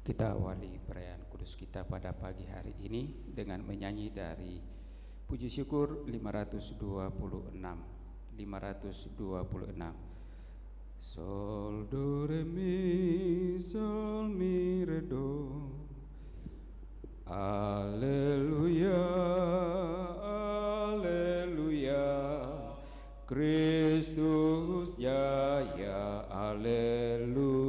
Kita awali perayaan kudus kita pada pagi hari ini dengan menyanyi dari puji syukur 526. Sol do re mi sol mi re do. Alleluia, alleluia. Kristus jaya, alleluia.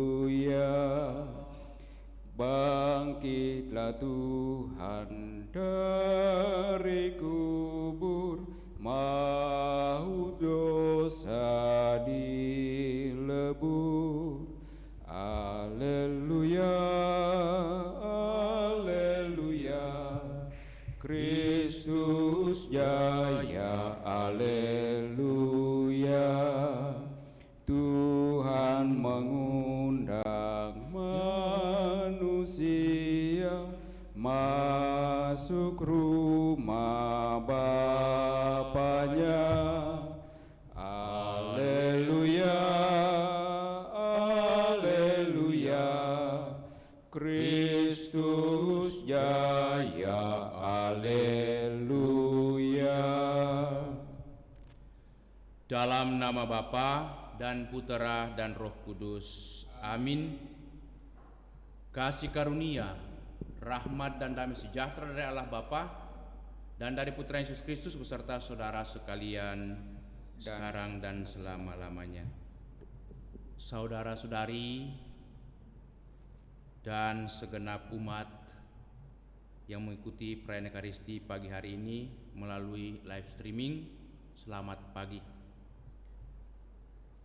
Bangkitlah Tuhan dari kubur, maut dosa dilebur. Alleluia, alleluia. Kristus jaya, alleluia. Tuhan mengundang manusia masuk rumah Bapanya. Alleluia, alleluia. Kristus jaya, alleluia. Dalam nama Bapa dan Putera dan Roh Kudus. Amin. Kasih karunia, rahmat dan damai sejahtera dari Allah Bapa dan dari Putra Yesus Kristus beserta saudara sekalian sekarang dan selama-lamanya. Saudara-saudari dan segenap umat yang mengikuti perayaan Ekaristi pagi hari ini melalui live streaming, selamat pagi.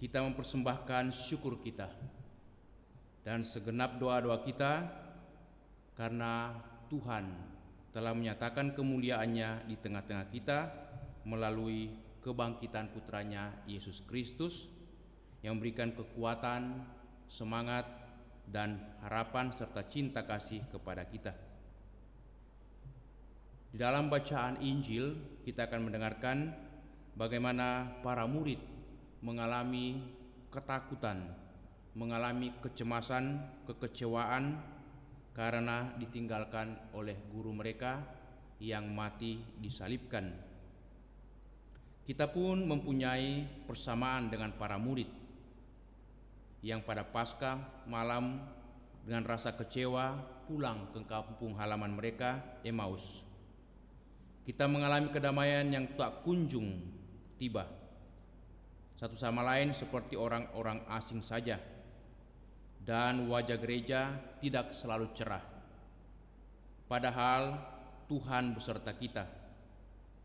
Kita mempersembahkan syukur kita dan segenap doa-doa kita karena Tuhan telah menyatakan kemuliaannya di tengah-tengah kita melalui kebangkitan putranya Yesus Kristus yang memberikan kekuatan, semangat, dan harapan serta cinta kasih kepada kita. Di dalam bacaan Injil kita akan mendengarkan bagaimana para murid mengalami ketakutan, mengalami kecemasan, kekecewaan karena ditinggalkan oleh guru mereka yang mati disalibkan. Kita pun mempunyai persamaan dengan para murid yang pada Paskah malam dengan rasa kecewa pulang ke kampung halaman mereka, Emmaus. Kita mengalami kedamaian yang tak kunjung tiba. Satu sama lain seperti orang-orang asing saja, dan wajah gereja tidak selalu cerah. Padahal Tuhan beserta kita,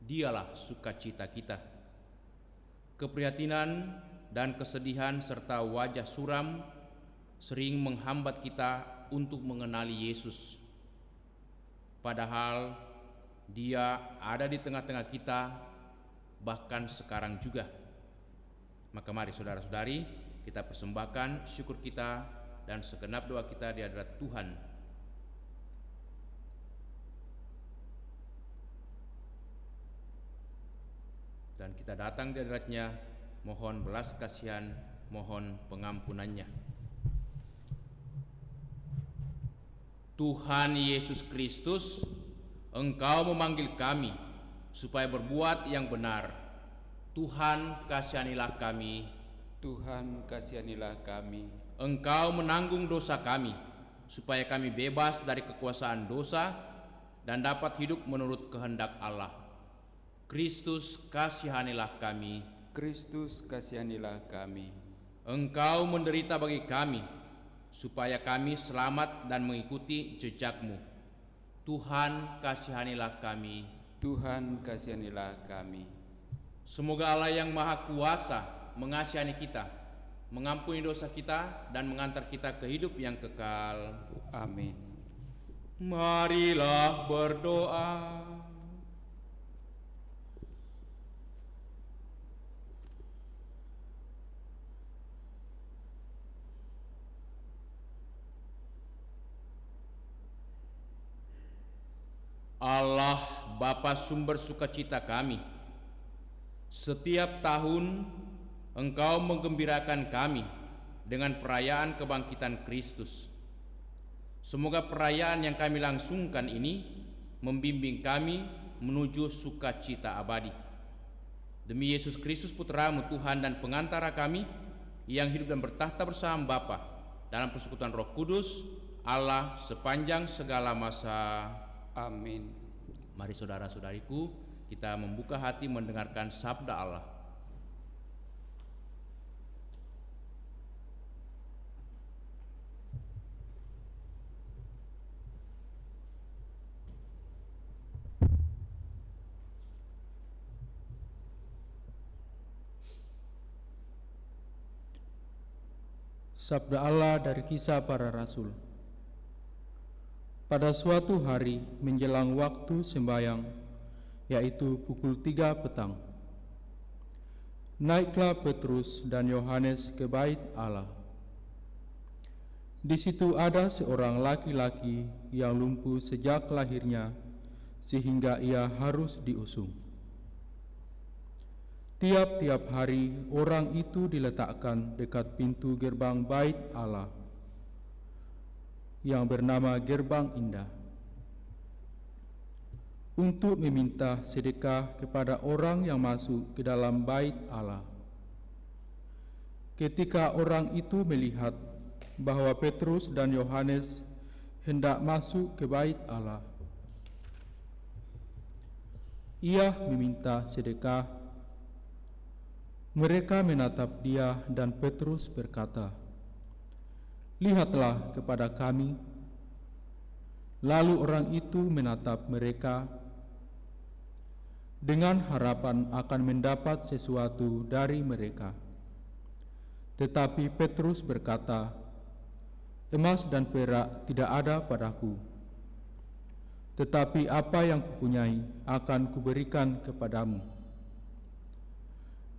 Dialah sukacita kita. Keprihatinan dan kesedihan serta wajah suram sering menghambat kita untuk mengenali Yesus. Padahal Dia ada di tengah-tengah kita, bahkan sekarang juga. Maka mari saudara-saudari, kita persembahkan syukur kita dan segenap doa kita di hadirat Tuhan. Dan kita datang di hadirat-Nya, mohon belas kasihan, mohon pengampunannya. Tuhan Yesus Kristus, Engkau memanggil kami supaya berbuat yang benar. Tuhan, kasihanilah kami. Tuhan, kasihanilah kami. Engkau menanggung dosa kami, supaya kami bebas dari kekuasaan dosa dan dapat hidup menurut kehendak Allah. Kristus, kasihanilah kami. Kristus, kasihanilah kami. Engkau menderita bagi kami, supaya kami selamat dan mengikuti jejak-Mu. Tuhan, kasihanilah kami. Tuhan, kasihanilah kami. Semoga Allah yang Maha Kuasa mengasihani kita, mengampuni dosa kita, dan mengantar kita ke hidup yang kekal. Amin. Marilah berdoa. Allah, Bapa sumber sukacita kami, setiap tahun Engkau menggembirakan kami dengan perayaan kebangkitan Kristus. Semoga perayaan yang kami langsungkan ini membimbing kami menuju sukacita abadi. Demi Yesus Kristus Putra-Mu Tuhan dan pengantara kami, yang hidup dan bertahta bersama Bapa dalam persekutuan Roh Kudus, Allah sepanjang segala masa. Amin. Mari saudara-saudariku, kita membuka hati mendengarkan sabda Allah. Sabda Allah dari Kisah Para Rasul. Pada suatu hari menjelang waktu sembahyang, yaitu pukul 3 petang, naiklah Petrus dan Yohanes ke bait Allah. Di situ ada seorang laki-laki yang lumpuh sejak lahirnya, sehingga ia harus diusung. Tiap-tiap hari orang itu diletakkan dekat pintu gerbang bait Allah yang bernama Gerbang Indah untuk meminta sedekah kepada orang yang masuk ke dalam bait Allah. Ketika orang itu melihat bahwa Petrus dan Yohanes hendak masuk ke bait Allah, ia meminta sedekah. Mereka menatap dia dan Petrus berkata, "Lihatlah kepada kami." Lalu orang itu menatap mereka dengan harapan akan mendapat sesuatu dari mereka. Tetapi Petrus berkata, "Emas dan perak tidak ada padaku, tetapi apa yang kupunyai akan kuberikan kepadamu.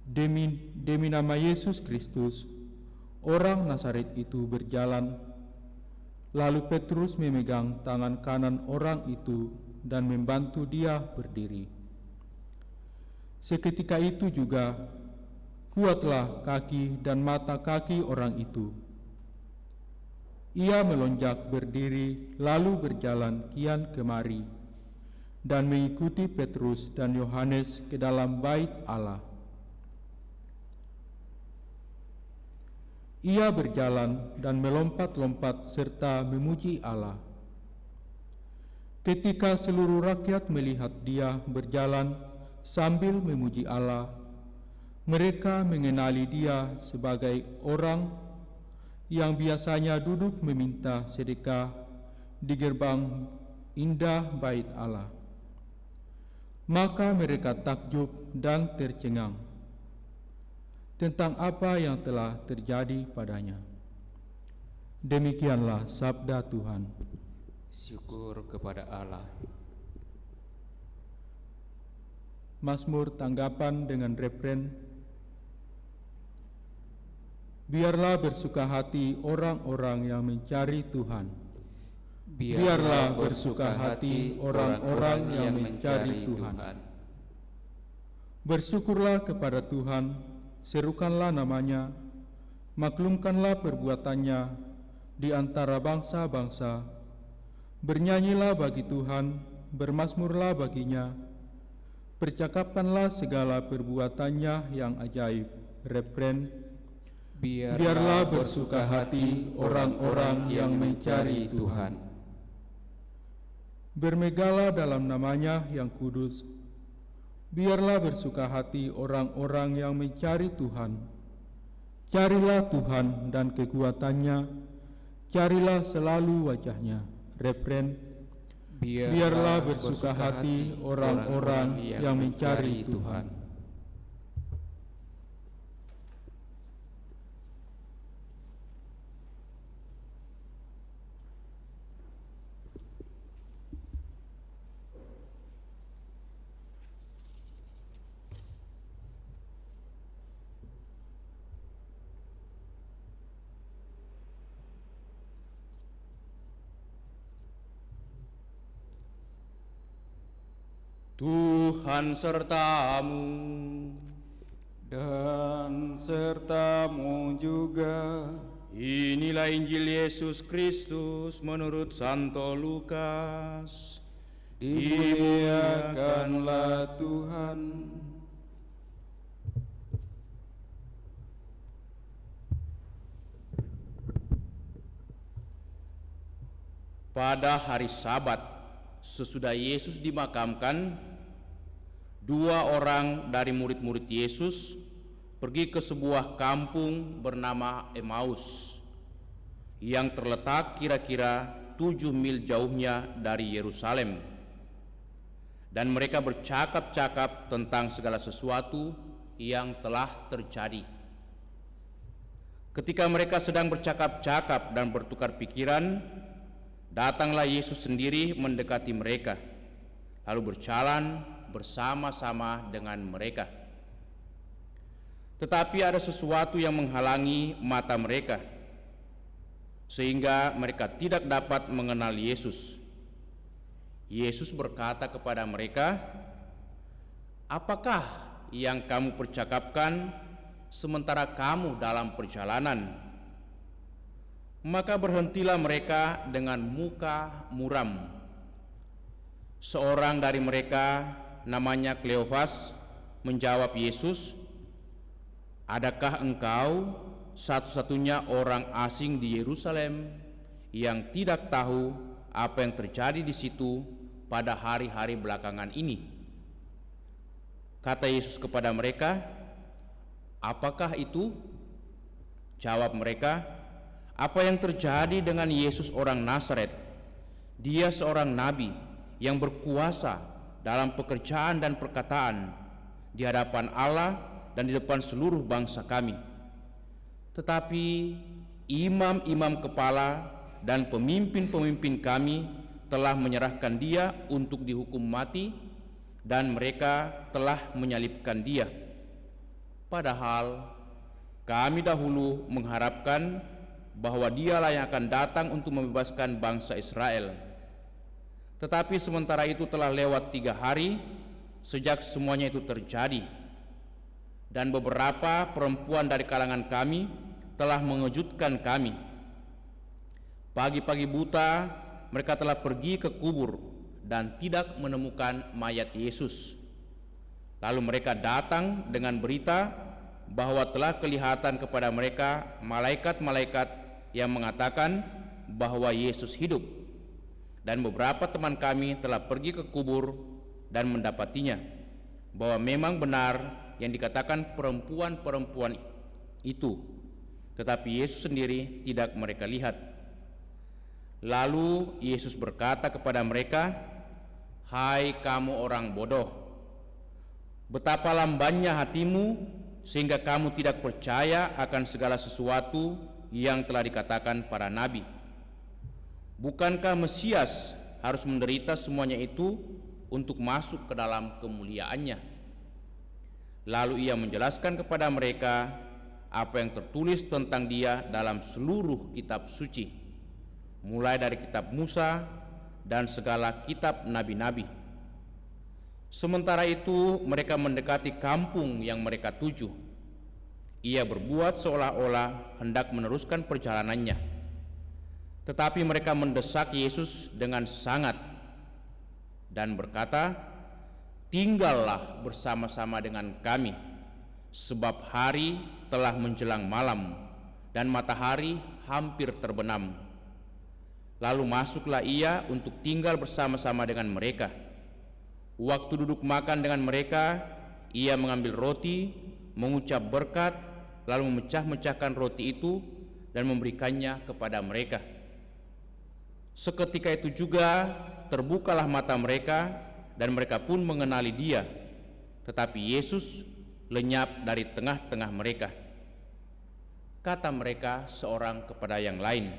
Demi nama Yesus Kristus, orang Nazaret itu berjalan." Lalu Petrus memegang tangan kanan orang itu dan membantu dia berdiri. Seketika itu juga kuatlah kaki dan mata kaki orang itu. Ia melonjak berdiri lalu berjalan kian kemari dan mengikuti Petrus dan Yohanes ke dalam bait Allah. Ia berjalan dan melompat-lompat serta memuji Allah. Ketika seluruh rakyat melihat dia berjalan sambil memuji Allah, mereka mengenali dia sebagai orang yang biasanya duduk meminta sedekah di gerbang indah bait Allah. Maka mereka takjub dan tercengang tentang apa yang telah terjadi padanya. Demikianlah sabda Tuhan. Syukur kepada Allah. Mazmur tanggapan dengan refren, biarlah bersuka hati orang-orang yang mencari Tuhan. Biarlah bersuka hati orang-orang yang mencari Tuhan. Bersyukurlah kepada Tuhan, serukanlah namanya, maklumkanlah perbuatannya di antara bangsa-bangsa. Bernyanyilah bagi Tuhan, bermazmurlah baginya, percakapkanlah segala perbuatannya yang ajaib. Refren, biarlah bersuka hati orang-orang yang mencari Tuhan. Bermegalah dalam namanya yang kudus. Biarlah bersuka hati orang-orang yang mencari Tuhan. Carilah Tuhan dan kekuatannya, carilah selalu wajahnya. Refren, biarlah bersuka hati orang-orang yang mencari Tuhan. Tuhan sertamu Dan sertamu juga. Inilah Injil Yesus Kristus menurut Santo Lukas. Dimuliakanlah Tuhan. Pada hari Sabat, sesudah Yesus dimakamkan, dua orang dari murid-murid Yesus pergi ke sebuah kampung bernama Emmaus yang terletak kira-kira 7 mil jauhnya dari Yerusalem. Dan mereka bercakap-cakap tentang segala sesuatu yang telah terjadi. Ketika mereka sedang bercakap-cakap dan bertukar pikiran, datanglah Yesus sendiri mendekati mereka, lalu berjalan bersama-sama dengan mereka. Tetapi ada sesuatu yang menghalangi mata mereka, sehingga mereka tidak dapat mengenal Yesus. Yesus berkata kepada mereka, "Apakah yang kamu percakapkan sementara kamu dalam perjalanan?" Maka berhentilah mereka dengan muka muram. Seorang dari mereka, namanya Kleofas, menjawab Yesus, "Adakah engkau satu-satunya orang asing di Yerusalem yang tidak tahu apa yang terjadi di situ pada hari-hari belakangan ini?" Kata Yesus kepada mereka, "Apakah itu?" Jawab mereka, "Apa yang terjadi dengan Yesus orang Nazaret? Dia seorang nabi yang berkuasa dalam pekerjaan dan perkataan di hadapan Allah dan di depan seluruh bangsa kami. Tetapi imam-imam kepala dan pemimpin-pemimpin kami telah menyerahkan dia untuk dihukum mati, dan mereka telah menyalibkan dia. Padahal kami dahulu mengharapkan bahwa dialah yang akan datang untuk membebaskan bangsa Israel. Tetapi sementara itu telah lewat 3 hari sejak semuanya itu terjadi, dan beberapa perempuan dari kalangan kami telah mengejutkan kami. Pagi-pagi buta mereka telah pergi ke kubur dan tidak menemukan mayat Yesus. Lalu mereka datang dengan berita bahwa telah kelihatan kepada mereka malaikat-malaikat yang mengatakan bahwa Yesus hidup. Dan beberapa teman kami telah pergi ke kubur dan mendapatinya, bahwa memang benar yang dikatakan perempuan-perempuan itu, tetapi Yesus sendiri tidak mereka lihat." Lalu Yesus berkata kepada mereka, "Hai kamu orang bodoh, betapa lambannya hatimu sehingga kamu tidak percaya akan segala sesuatu yang telah dikatakan para nabi. Bukankah Mesias harus menderita semuanya itu untuk masuk ke dalam kemuliaannya?" Lalu ia menjelaskan kepada mereka apa yang tertulis tentang dia dalam seluruh kitab suci, mulai dari kitab Musa dan segala kitab nabi-nabi. Sementara itu mereka mendekati kampung yang mereka tuju. Ia berbuat seolah-olah hendak meneruskan perjalanannya, tetapi mereka mendesak Yesus dengan sangat dan berkata, "Tinggallah bersama-sama dengan kami, sebab hari telah menjelang malam dan matahari hampir terbenam." Lalu masuklah ia untuk tinggal bersama-sama dengan mereka. Waktu duduk makan dengan mereka, ia mengambil roti, mengucap berkat, lalu memecah-mecahkan roti itu dan memberikannya kepada mereka. Seketika itu juga terbukalah mata mereka dan mereka pun mengenali dia, tetapi Yesus lenyap dari tengah-tengah mereka. Kata mereka seorang kepada yang lain,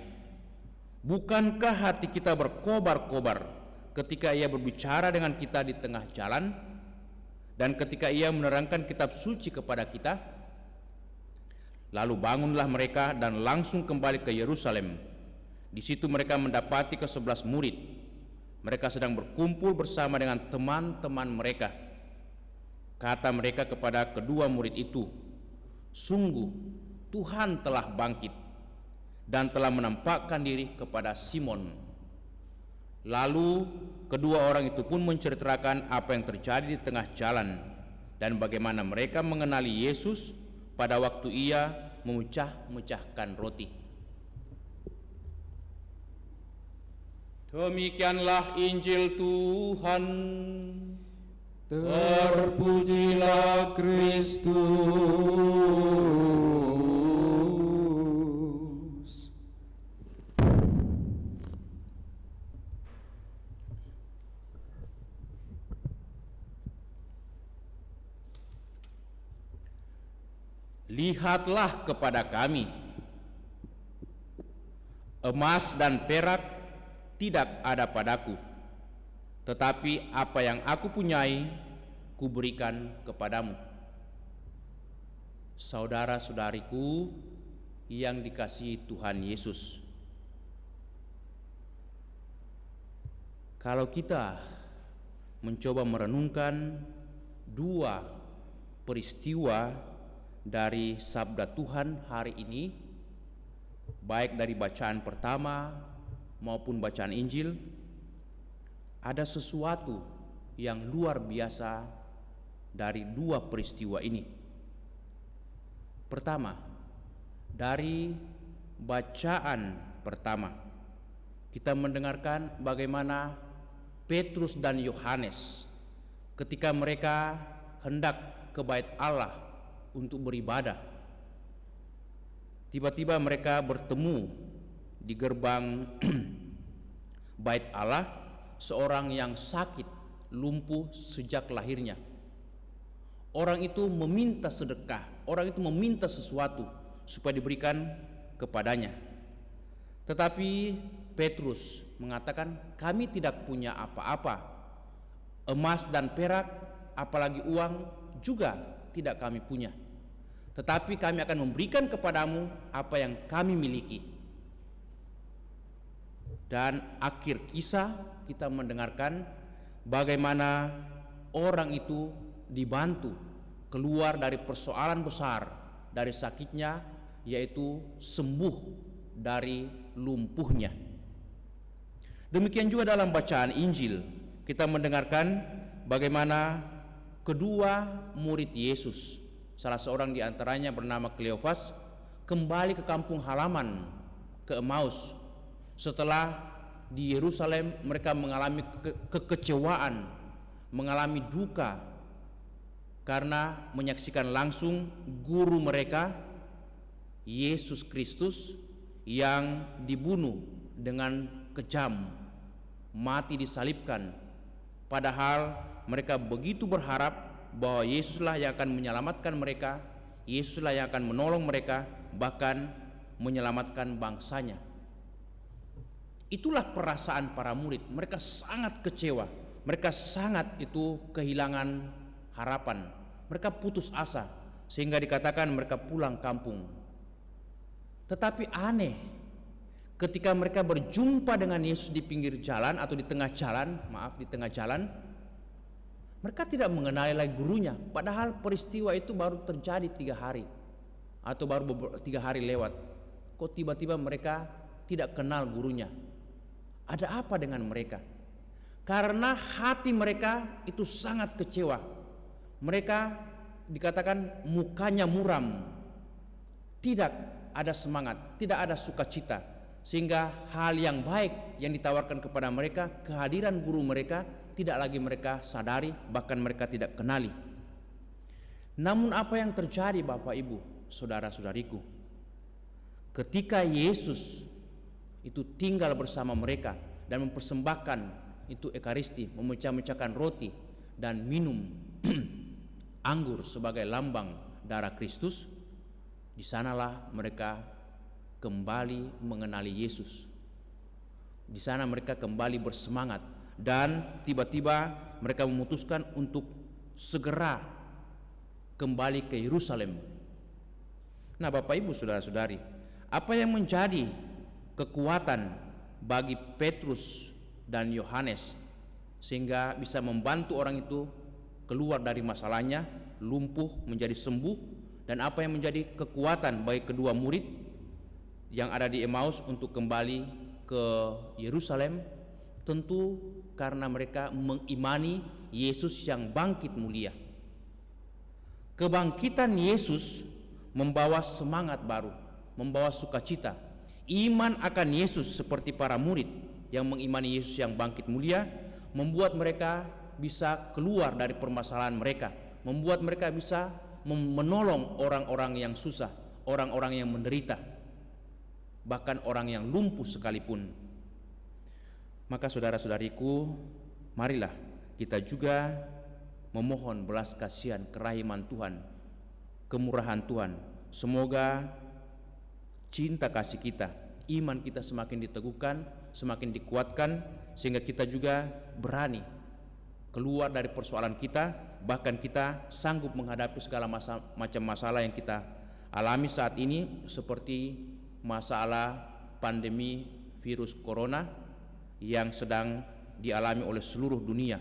"Bukankah hati kita berkobar-kobar ketika ia berbicara dengan kita di tengah jalan dan ketika ia menerangkan kitab suci kepada kita?" Lalu bangunlah mereka dan langsung kembali ke Yerusalem. Di situ mereka mendapati ke-11 murid. Mereka sedang berkumpul bersama dengan teman-teman mereka. Kata mereka kepada kedua murid itu, "Sungguh Tuhan telah bangkit dan telah menampakkan diri kepada Simon. Lalu kedua orang itu pun menceritakan apa yang terjadi di tengah jalan dan bagaimana mereka mengenali Yesus pada waktu ia memecah-mecahkan roti. Demikianlah Injil Tuhan. Terpujilah Kristus. Lihatlah kepada kami. Emas dan perak tidak ada padaku, tetapi apa yang aku punyai kuberikan kepadamu. Saudara-saudariku yang dikasihi Tuhan Yesus, kalau kita mencoba merenungkan dua peristiwa dari sabda Tuhan hari ini, baik dari bacaan pertama maupun bacaan Injil, ada sesuatu yang luar biasa dari dua peristiwa ini. Pertama, dari bacaan pertama, kita mendengarkan bagaimana Petrus dan Yohanes ketika mereka hendak ke bait Allah untuk beribadah, tiba-tiba mereka bertemu di gerbang bait Allah seorang yang sakit, lumpuh sejak lahirnya. Orang itu meminta sedekah, orang itu meminta sesuatu supaya diberikan kepadanya. Tetapi Petrus mengatakan, kami tidak punya apa-apa, emas dan perak, apalagi uang juga tidak kami punya. Tetapi kami akan memberikan kepadamu apa yang kami miliki. Dan akhir kisah kita mendengarkan bagaimana orang itu dibantu keluar dari persoalan besar dari sakitnya, yaitu sembuh dari lumpuhnya. Demikian juga dalam bacaan Injil kita mendengarkan bagaimana kedua murid Yesus, salah seorang di antaranya bernama Kleofas, kembali ke kampung halaman, ke Emmaus. Setelah di Yerusalem mereka mengalami kekecewaan, mengalami duka karena menyaksikan langsung guru mereka, Yesus Kristus, yang dibunuh dengan kejam, mati disalibkan. Padahal mereka begitu berharap bahwa Yesuslah yang akan menyelamatkan mereka, Yesuslah yang akan menolong mereka, bahkan menyelamatkan bangsanya. Itulah perasaan para murid. Mereka sangat kecewa, mereka sangat itu kehilangan harapan, mereka putus asa, sehingga dikatakan mereka pulang kampung. Tetapi aneh, ketika mereka berjumpa dengan Yesus di pinggir jalan atau di tengah jalan, di tengah jalan, mereka tidak mengenali lagi gurunya, padahal peristiwa itu baru terjadi 3 hari atau baru 3 hari lewat. Kok tiba-tiba mereka tidak kenal gurunya? Ada apa dengan mereka? Karena hati mereka itu sangat kecewa. Mereka dikatakan mukanya muram, tidak ada semangat, tidak ada sukacita, sehingga hal yang baik yang ditawarkan kepada mereka, kehadiran guru mereka, tidak lagi mereka sadari, bahkan mereka tidak kenali. Namun apa yang terjadi Bapak Ibu, saudara-saudariku, ketika Yesus itu tinggal bersama mereka dan mempersembahkan itu Ekaristi, memecah-mecahkan roti dan minum anggur sebagai lambang darah Kristus, di sanalah mereka kembali mengenali Yesus. Di sana mereka kembali bersemangat dan tiba-tiba mereka memutuskan untuk segera kembali ke Yerusalem. Nah, Bapak Ibu, saudara-saudari, apa yang menjadi kekuatan bagi Petrus dan Yohanes sehingga bisa membantu orang itu keluar dari masalahnya, lumpuh menjadi sembuh, dan apa yang menjadi kekuatan bagi kedua murid yang ada di Emmaus untuk kembali ke Yerusalem? Tentu karena mereka mengimani Yesus yang bangkit mulia. Kebangkitan Yesus membawa semangat baru, membawa sukacita. Iman akan Yesus seperti para murid yang mengimani Yesus yang bangkit mulia membuat mereka bisa keluar dari permasalahan mereka, membuat mereka bisa menolong orang-orang yang susah, orang-orang yang menderita, bahkan orang yang lumpuh sekalipun. Maka saudara-saudariku, marilah kita juga memohon belas kasihan, kerahiman Tuhan, kemurahan Tuhan. Semoga cinta kasih kita, iman kita semakin diteguhkan, semakin dikuatkan, sehingga kita juga berani keluar dari persoalan kita, bahkan kita sanggup menghadapi segala macam masalah yang kita alami saat ini, seperti masalah pandemi virus corona yang sedang dialami oleh seluruh dunia,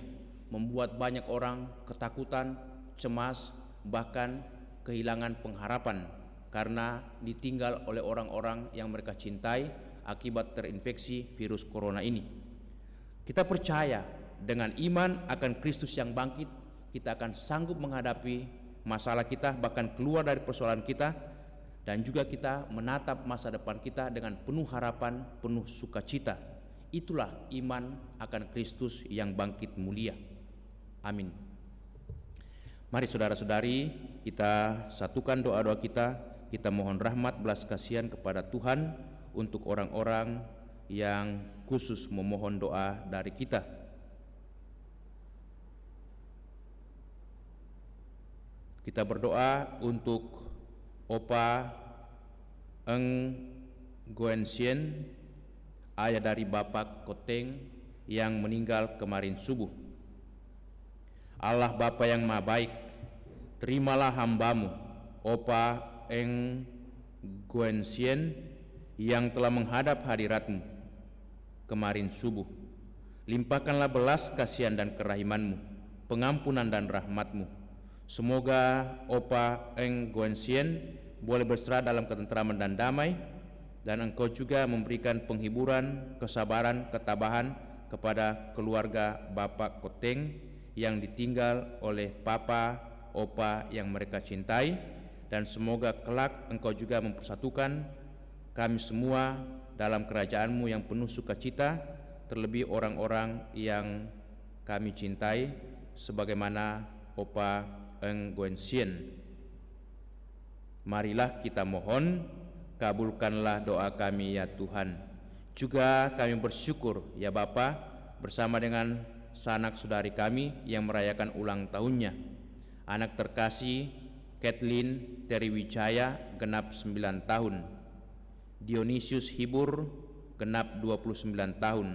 membuat banyak orang ketakutan, cemas, bahkan kehilangan pengharapan karena ditinggal oleh orang-orang yang mereka cintai akibat terinfeksi virus corona ini. Kita percaya dengan iman akan Kristus yang bangkit, kita akan sanggup menghadapi masalah kita, bahkan keluar dari persoalan kita, dan juga kita menatap masa depan kita dengan penuh harapan, penuh sukacita. Itulah iman akan Kristus yang bangkit mulia. Amin. Mari saudara-saudari, kita satukan doa-doa kita mohon rahmat belas kasihan kepada Tuhan untuk orang-orang yang khusus memohon doa dari kita. Kita berdoa untuk Opa Eng Goen Sien, ayah dari Bapak Koteng yang meninggal kemarin subuh. Allah Bapa yang Maha Baik, terimalah hambamu Opa Eng Goen Sien yang telah menghadap hadiratmu kemarin subuh. Limpahkanlah belas kasihan dan kerahimanmu, pengampunan dan rahmatmu. Semoga Opa Eng Goen Sien boleh berserah dalam ketentraman dan damai, dan Engkau juga memberikan penghiburan, kesabaran, ketabahan kepada keluarga Bapak Koteng yang ditinggal oleh Papa, Opa yang mereka cintai, dan semoga kelak Engkau juga mempersatukan kami semua dalam kerajaan-Mu yang penuh sukacita, terlebih orang-orang yang kami cintai sebagaimana Opa Eng Goen Sien. Marilah kita mohon, kabulkanlah doa kami ya Tuhan. Juga kami bersyukur ya Bapa, bersama dengan sanak saudari kami yang merayakan ulang tahunnya, anak terkasih Kathleen Terry Wijaya genap 9 tahun, Dionysius Hibur genap 29 tahun,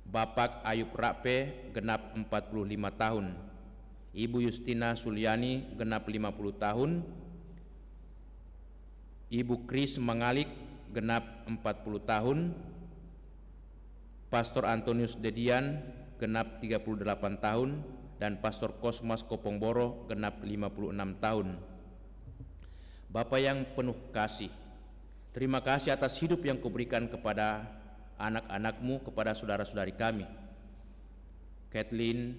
Bapak Ayub Rape genap 45 tahun, Ibu Justina Suliani genap 50 tahun, Ibu Kris Mangalik genap 40 tahun, Pastor Antonius Dedian genap 38 tahun, dan Pastor Kosmas Kopongboro genap 56 tahun. Bapa yang penuh kasih, terima kasih atas hidup yang Kau berikan kepada anak-anak-Mu, kepada saudara-saudari kami, Kathleen,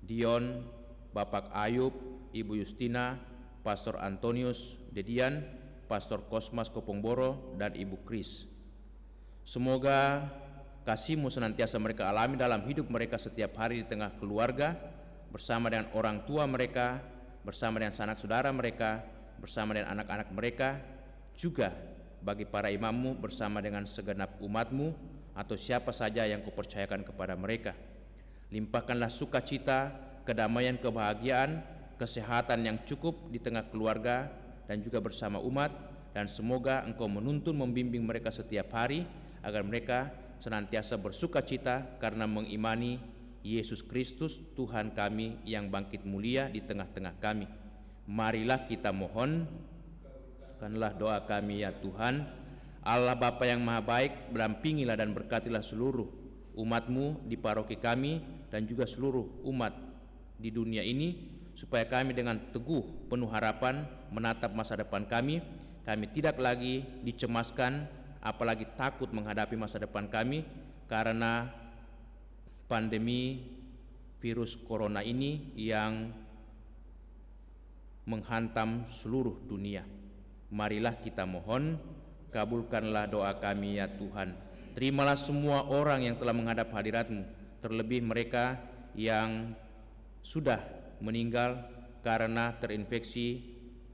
Dion, Bapak Ayub, Ibu Justina, Pastor Antonius Dedian, Pastor Kosmas Kopongboro, dan Ibu Kris. Semoga kasih-Mu senantiasa mereka alami dalam hidup mereka setiap hari di tengah keluarga, bersama dengan orang tua mereka, bersama dengan sanak saudara mereka, bersama dengan anak-anak mereka, juga bagi para imam-Mu, bersama dengan segenap umat-Mu atau siapa saja yang Kau percayakan kepada mereka. Limpahkanlah sukacita, kedamaian, kebahagiaan, kesehatan yang cukup di tengah keluarga dan juga bersama umat, dan semoga Engkau menuntun membimbing mereka setiap hari agar mereka senantiasa bersukacita karena mengimani Yesus Kristus Tuhan kami yang bangkit mulia di tengah-tengah kami. Marilah kita mohon, kabulkanlah doa kami ya Tuhan. Allah Bapa yang Maha Baik, dampingilah dan berkatilah seluruh umat-Mu di paroki kami dan juga seluruh umat di dunia ini, supaya kami dengan teguh penuh harapan menatap masa depan kami, kami tidak lagi dicemaskan, apalagi takut menghadapi masa depan kami karena pandemi virus corona ini yang menghantam seluruh dunia. Marilah kita mohon, kabulkanlah doa kami ya Tuhan. Terimalah semua orang yang telah menghadap hadirat-Mu, terlebih mereka yang sudah meninggal karena terinfeksi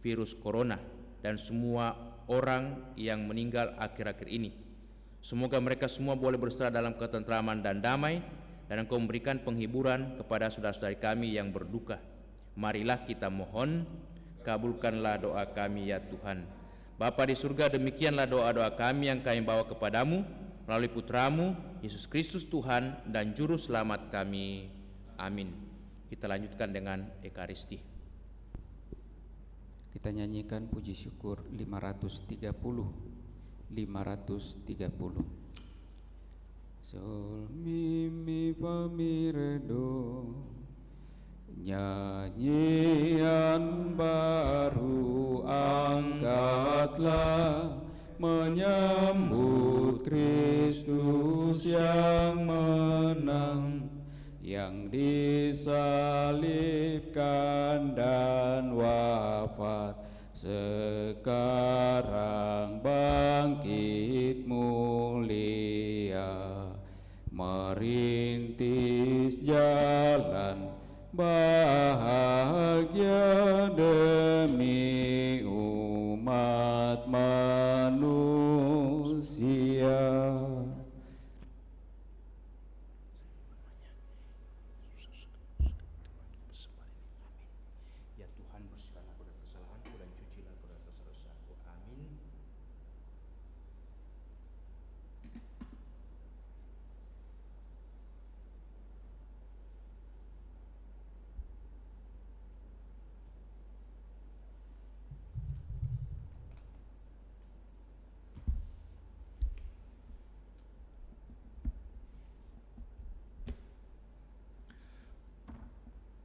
virus corona, dan semua orang yang meninggal akhir-akhir ini. Semoga mereka semua boleh berserah dalam ketentraman dan damai, dan Engkau memberikan penghiburan kepada saudara-saudari kami yang berduka. Marilah kita mohon, kabulkanlah doa kami ya Tuhan. Bapa di surga, demikianlah doa-doa kami yang kami bawa kepadamu melalui Putramu, Yesus Kristus Tuhan dan Juru Selamat kami. Amin. Kita lanjutkan dengan Ekaristi. Kita nyanyikan puji syukur 530. Sol mi mi fa mi re do, nyanyian baru angkatlah, menyambut Kristus yang menang, yang disalibkan dan wafat, sekarang bangkit mulia, merintis jalan bahagia demi umat manusia. Ya Tuhan, bersihkanlah aku dari kesalahanku dan cucilah aku dari dosa-dosaku. Amin.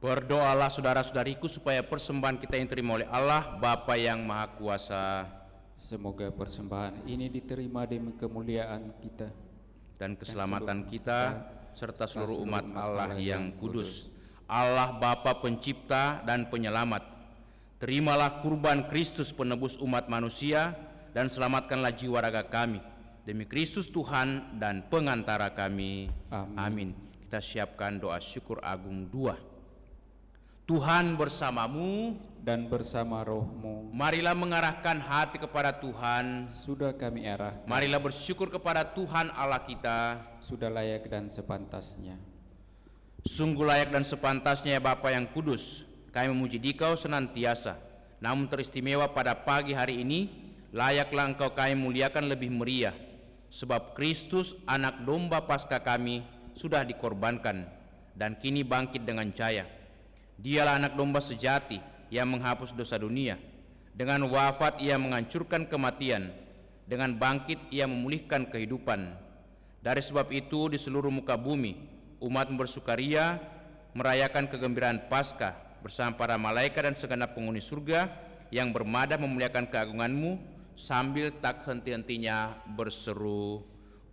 Berdoalah saudara-saudariku supaya persembahan kita yang diterima oleh Allah Bapa yang Maha Kuasa Semoga persembahan ini diterima demi kemuliaan kita dan keselamatan kita serta seluruh umat Allah yang kudus. Allah Bapa Pencipta dan Penyelamat, terimalah kurban Kristus penebus umat manusia dan selamatkanlah jiwa raga kami demi Kristus Tuhan dan pengantara kami. Amin. Kita siapkan doa syukur agung 2. Tuhan bersamamu dan bersama rohmu. Marilah mengarahkan hati kepada Tuhan. Sudah kami arahkan. Marilah bersyukur kepada Tuhan Allah kita. Sudah layak dan sepantasnya. Sungguh layak dan sepantasnya ya Bapa yang kudus, kami memuji Dikau senantiasa. Namun teristimewa pada pagi hari ini, layaklah Engkau kami muliakan lebih meriah, sebab Kristus anak domba Paskah kami sudah dikorbankan dan kini bangkit dengan jaya. Dialah anak domba sejati yang menghapus dosa dunia. Dengan wafat ia menghancurkan kematian, dengan bangkit ia memulihkan kehidupan. Dari sebab itu di seluruh muka bumi umat bersukaria merayakan kegembiraan Paskah bersama para malaikat dan segenap penghuni surga yang bermadah memuliakan keagungan-Mu sambil tak henti-hentinya berseru,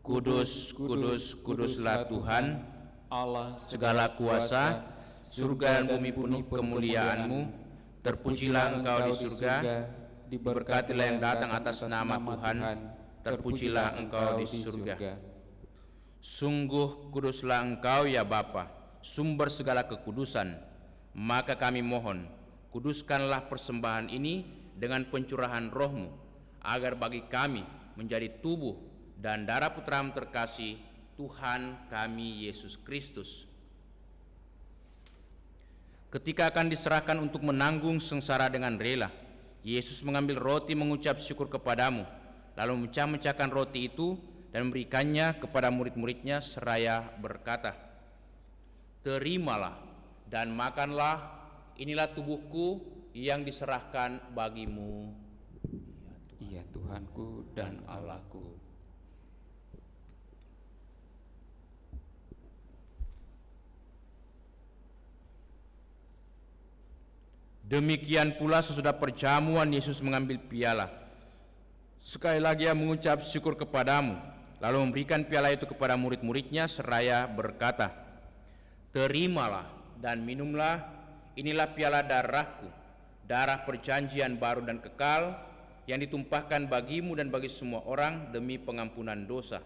Kudus, kudus, kuduslah Tuhan Allah segala kuasa, surga dan bumi penuh kemuliaan-Mu. Terpujilah Engkau di surga, diberkatilah yang datang atas nama Tuhan, terpujilah Engkau di surga. Sungguh kuduslah Engkau ya Bapa, sumber segala kekudusan. Maka kami mohon, kuduskanlah persembahan ini dengan pencurahan Roh-Mu, agar bagi kami menjadi tubuh dan darah Putra-Mu terkasih, Tuhan kami Yesus Kristus. Ketika akan diserahkan untuk menanggung sengsara dengan rela, Yesus mengambil roti mengucap syukur kepadamu, lalu memecah-mecahkan roti itu dan memberikannya kepada murid-muridnya seraya berkata, Terimalah dan makanlah, inilah tubuhku yang diserahkan bagimu. Ya Tuhanku dan Allahku. Demikian pula sesudah perjamuan Yesus mengambil piala, Sekali lagi ia mengucap syukur kepadamu, lalu memberikan piala itu kepada murid-muridnya seraya berkata, "Terimalah dan minumlah, inilah piala darahku, darah perjanjian baru dan kekal, yang ditumpahkan bagimu dan bagi semua orang demi pengampunan dosa.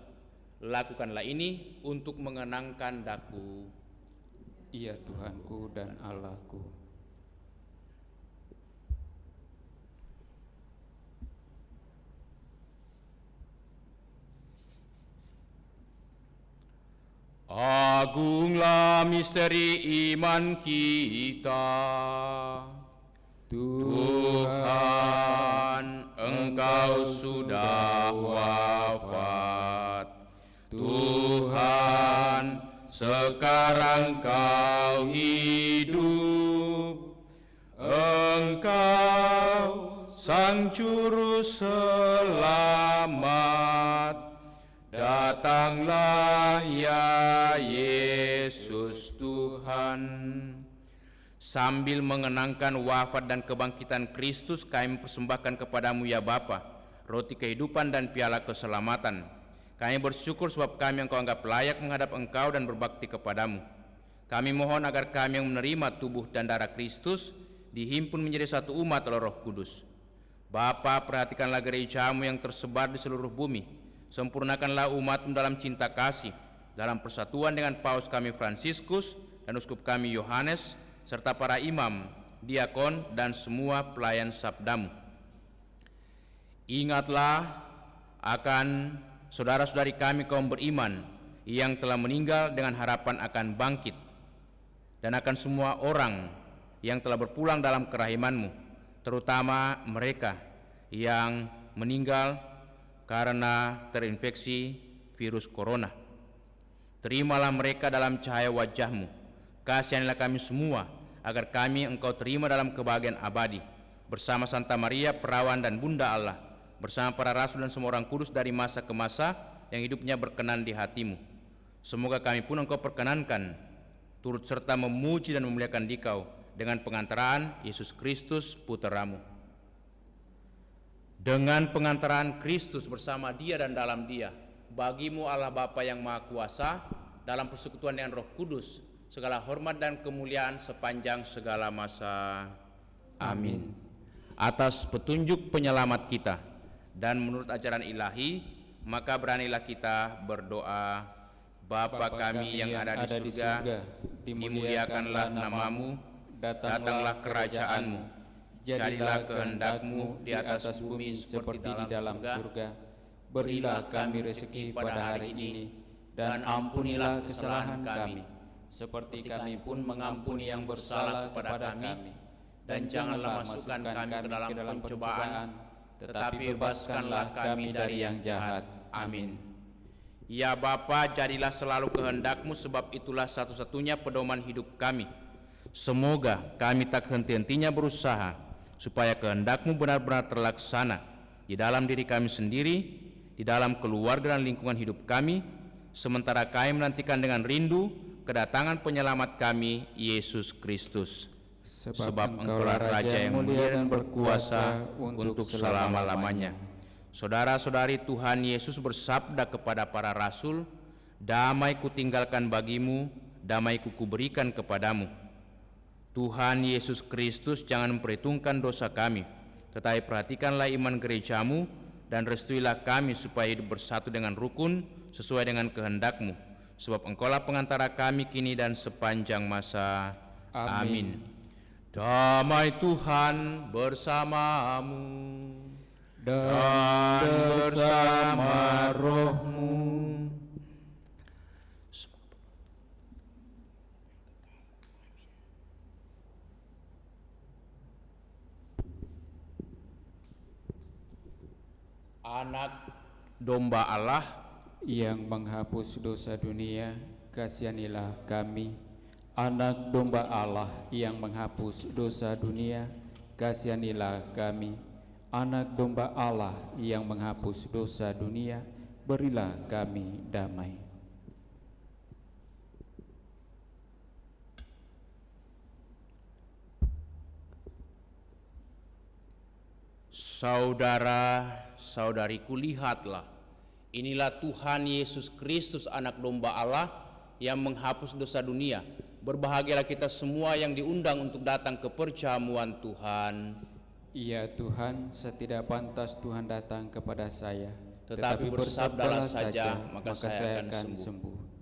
Lakukanlah ini untuk mengenangkan daku." Iya Tuhanku dan Allahku. Agunglah misteri iman kita. Tuhan, Engkau sudah wafat. Tuhan, sekarang Kau hidup. Engkau Sang Juru Selamat. Datanglah ya Yesus Tuhan. Sambil mengenangkan wafat dan kebangkitan Kristus, kami persembahkan kepadamu ya Bapa, roti kehidupan dan piala keselamatan. Kami bersyukur sebab kami Engkau anggap layak menghadap Engkau dan berbakti kepadamu. Kami mohon agar kami yang menerima tubuh dan darah Kristus dihimpun menjadi satu umat oleh Roh Kudus. Bapa, perhatikanlah gerejamu yang tersebar di seluruh bumi. Sempurnakanlah umatmu dalam cinta kasih, dalam persatuan dengan Paus kami Fransiskus dan Uskup kami Yohanes, serta para imam, diakon, dan semua pelayan sabdamu. Ingatlah akan saudara-saudari kami kaum beriman yang telah meninggal dengan harapan akan bangkit, dan akan semua orang yang telah berpulang dalam kerahiman-Mu, terutama mereka yang meninggal karena terinfeksi virus corona. Terimalah mereka dalam cahaya wajah-Mu. Kasihanilah kami semua, agar kami Engkau terima dalam kebahagiaan abadi, bersama Santa Maria, Perawan dan Bunda Allah, bersama para rasul dan semua orang kudus dari masa ke masa yang hidupnya berkenan di hati-Mu. Semoga kami pun Engkau perkenankan, turut serta memuji dan memuliakan Dikau, dengan pengantaraan Yesus Kristus, Putra-Mu. Dengan pengantaraan Kristus bersama Dia dan dalam Dia, bagimu Allah Bapa yang Maha Kuasa, dalam persekutuan dengan Roh Kudus, segala hormat dan kemuliaan sepanjang segala masa. Amin. Atas petunjuk penyelamat kita dan menurut ajaran ilahi, maka beranilah kita berdoa. Bapa kami yang ada di surga, dimuliakanlah namamu, datanglah kerajaan-Mu. Jadilah kehendak-Mu di atas bumi seperti di dalam surga. Berilah kami rezeki pada hari ini, dan ampunilah kesalahan kami, seperti kami pun mengampuni yang bersalah kepada kami. Dan janganlah masukkan kami ke dalam pencobaan, tetapi bebaskanlah kami dari yang jahat. Amin. Ya Bapa, jadilah selalu kehendak-Mu, sebab itulah satu-satunya pedoman hidup kami. Semoga kami tak henti-hentinya berusaha supaya kehendak-Mu benar-benar terlaksana di dalam diri kami sendiri, di dalam keluarga dan lingkungan hidup kami, sementara kami menantikan dengan rindu kedatangan penyelamat kami, Yesus Kristus. Sebab Engkaulah Raja yang mulia dan berkuasa untuk selama-lamanya. Saudara-saudari, Tuhan Yesus bersabda kepada para rasul, "Damai kutinggalkan bagimu, damai kuberikan kepadamu." Tuhan Yesus Kristus jangan memperhitungkan dosa kami, tetapi perhatikanlah iman gerejamu dan restuilah kami supaya hidup bersatu dengan rukun sesuai dengan kehendak-Mu, sebab Engkaulah pengantara kami kini dan sepanjang masa. Amin. Damai Tuhan bersamamu dan bersama rohmu. Anak domba Allah yang menghapus dosa dunia, kasihanilah kami. Anak domba Allah yang menghapus dosa dunia, kasihanilah kami. Anak domba Allah yang menghapus dosa dunia, berilah kami damai. Saudara-saudariku, lihatlah, inilah Tuhan Yesus Kristus, anak domba Allah yang menghapus dosa dunia. Berbahagialah kita semua yang diundang untuk datang ke perjamuan Tuhan. Ya Tuhan, setidak pantas Tuhan datang kepada saya, Tetapi bersabdalah saja, maka saya akan sembuh.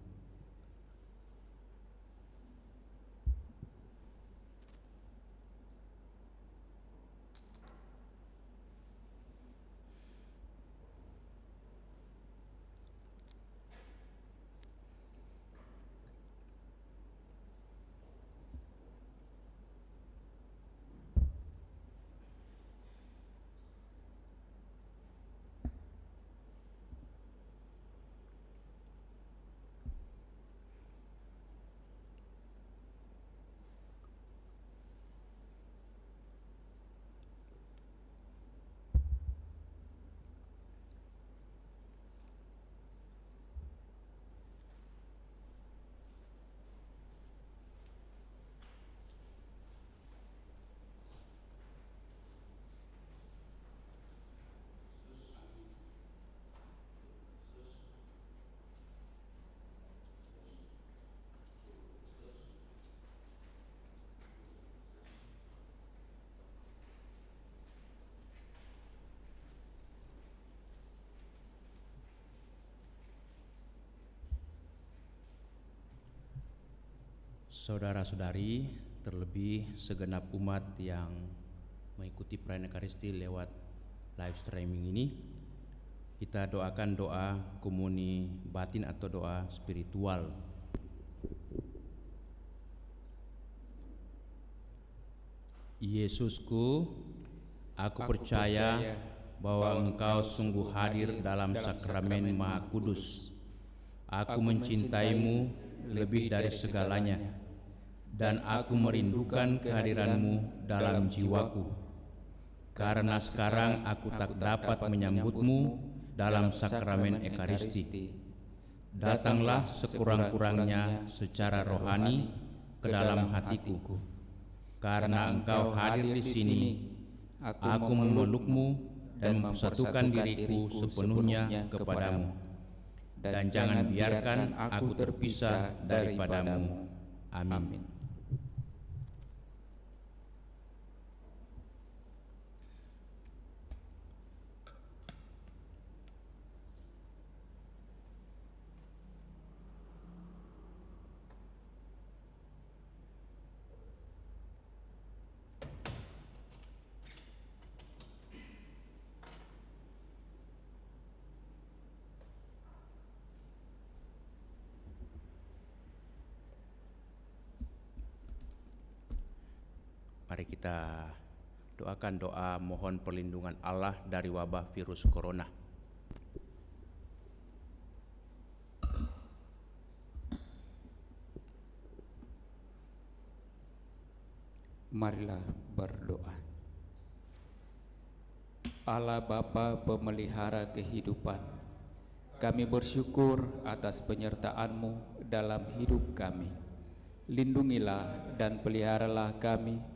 Saudara-saudari, terlebih segenap umat yang mengikuti perayaan Ekaristi lewat live streaming ini, kita doakan doa komuni batin atau doa spiritual. Yesusku, aku percaya bahwa Engkau sungguh hadir dalam sakramen Maha Kudus. Aku mencintaimu lebih dari segalanya, dan aku merindukan kehadiranmu dalam jiwaku. Karena sekarang aku tak dapat menyambutmu dalam sakramen Ekaristi. Datanglah sekurang-kurangnya secara rohani ke dalam hatiku. Karena Engkau hadir di sini, aku memelukmu dan mempersatukan diriku sepenuhnya kepadamu. Dan jangan biarkan aku terpisah daripadamu. Amin. Mari kita doakan doa mohon perlindungan Allah dari wabah virus corona. Marilah berdoa. Allah Bapa pemelihara kehidupan, kami bersyukur atas penyertaan-Mu dalam hidup kami. Lindungilah dan peliharalah kami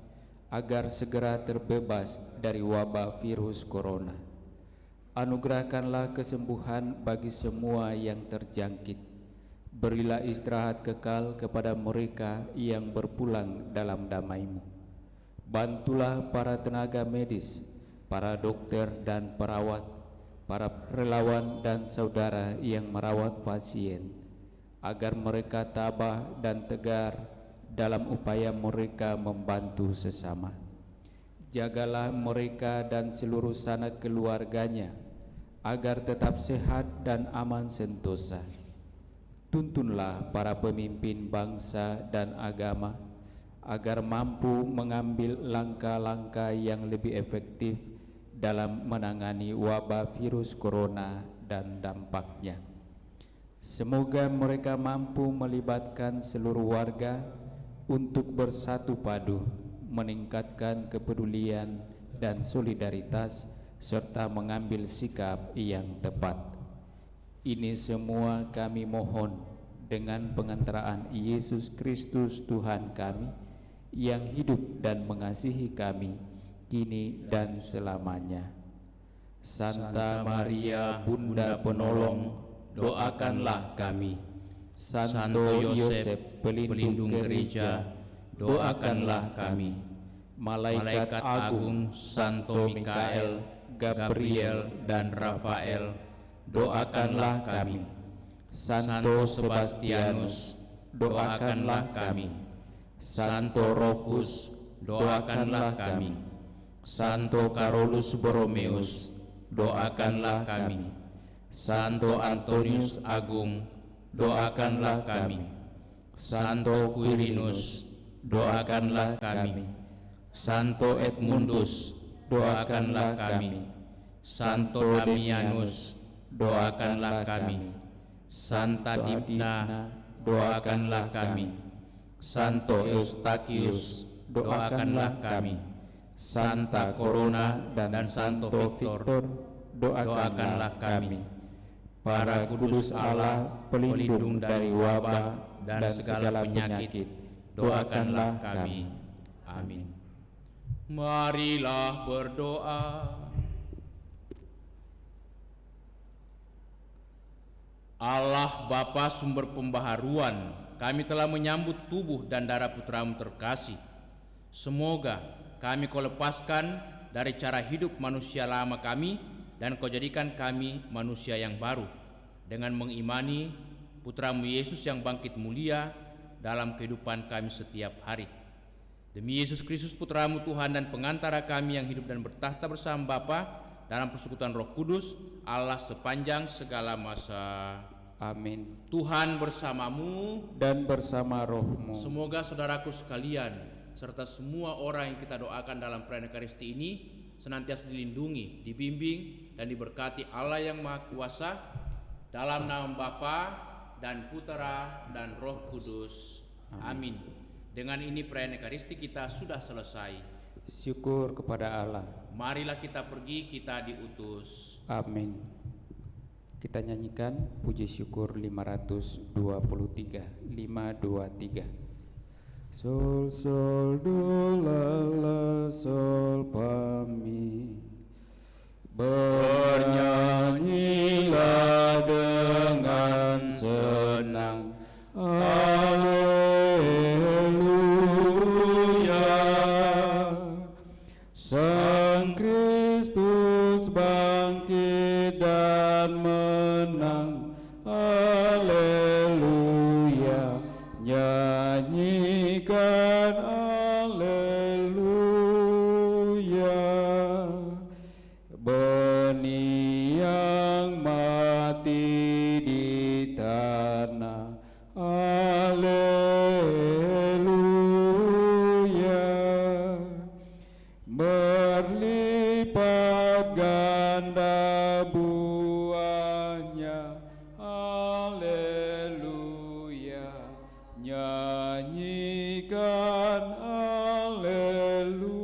agar segera terbebas dari wabah virus corona. Anugerahkanlah kesembuhan bagi semua yang terjangkit. Berilah istirahat kekal kepada mereka yang berpulang dalam damai-Mu. Bantulah para tenaga medis, para dokter dan perawat, para relawan dan saudara yang merawat pasien, agar mereka tabah dan tegar dalam upaya mereka membantu sesama. Jagalah mereka dan seluruh sanak keluarganya agar tetap sehat dan aman sentosa. Tuntunlah para pemimpin bangsa dan agama agar mampu mengambil langkah-langkah yang lebih efektif dalam menangani wabah virus corona dan dampaknya. Semoga mereka mampu melibatkan seluruh warga untuk bersatu padu, meningkatkan kepedulian dan solidaritas, serta mengambil sikap yang tepat. Ini semua kami mohon dengan pengantaraan Yesus Kristus Tuhan kami, yang hidup dan mengasihi kami kini dan selamanya. Santa Maria, Bunda Penolong, doakanlah kami. Santo Yosef, pelindung gereja, doakanlah kami. Malaikat agung Santo Mikael, Gabriel, dan Rafael, doakanlah kami. Santo Sebastianus, doakanlah kami. Santo Rokus, doakanlah kami. Santo Carolus Borromeus, doakanlah kami. Santo Antonius Agung, doakanlah kami. Santo Quirinus, doakanlah kami. Santo Edmundus, doakanlah kami. Santo Damianus, doakanlah kami. Santa Dimna, doakanlah kami. Santo Eustachius, doakanlah kami. Santa Corona dan Santo Victor, doakanlah kami. Para kudus Allah, pelindung dari wabah dan segala penyakit, doakanlah kami. Amin. Marilah berdoa. Allah Bapa sumber pembaharuan, kami telah menyambut tubuh dan darah Putramu terkasih. Semoga kami Kau lepaskan dari cara hidup manusia lama kami, dan Kau jadikan kami manusia yang baru, dengan mengimani Putramu Yesus yang bangkit mulia dalam kehidupan kami setiap hari. Demi Yesus Kristus Putramu Tuhan dan pengantara kami yang hidup dan bertahta bersama Bapa dalam persekutuan Roh Kudus, Allah sepanjang segala masa. Amin. Tuhan bersamamu Dan bersama rohmu. Semoga saudaraku sekalian serta semua orang yang kita doakan dalam perayaan Ekaristi ini senantiasa dilindungi, dibimbing, dan diberkati Allah yang Maha Kuasa, dalam nama Bapa dan Putera dan Roh Kudus. Amin. Dengan ini perayaan Ekaristi kita sudah selesai. Syukur kepada Allah. Marilah kita pergi, kita diutus. Amin. Kita nyanyikan puji syukur 523. 523. Sol sol do la la sol fa mi. Bernyanyilah dengan senang. Haleluya. Sang Kristus bangkit dan menang. Haleluya. Nyanyikan haleluya. Benih yang mati di tanah. Haleluya. Berlipat ganda buahnya. Haleluya. Nyanyikan haleluya.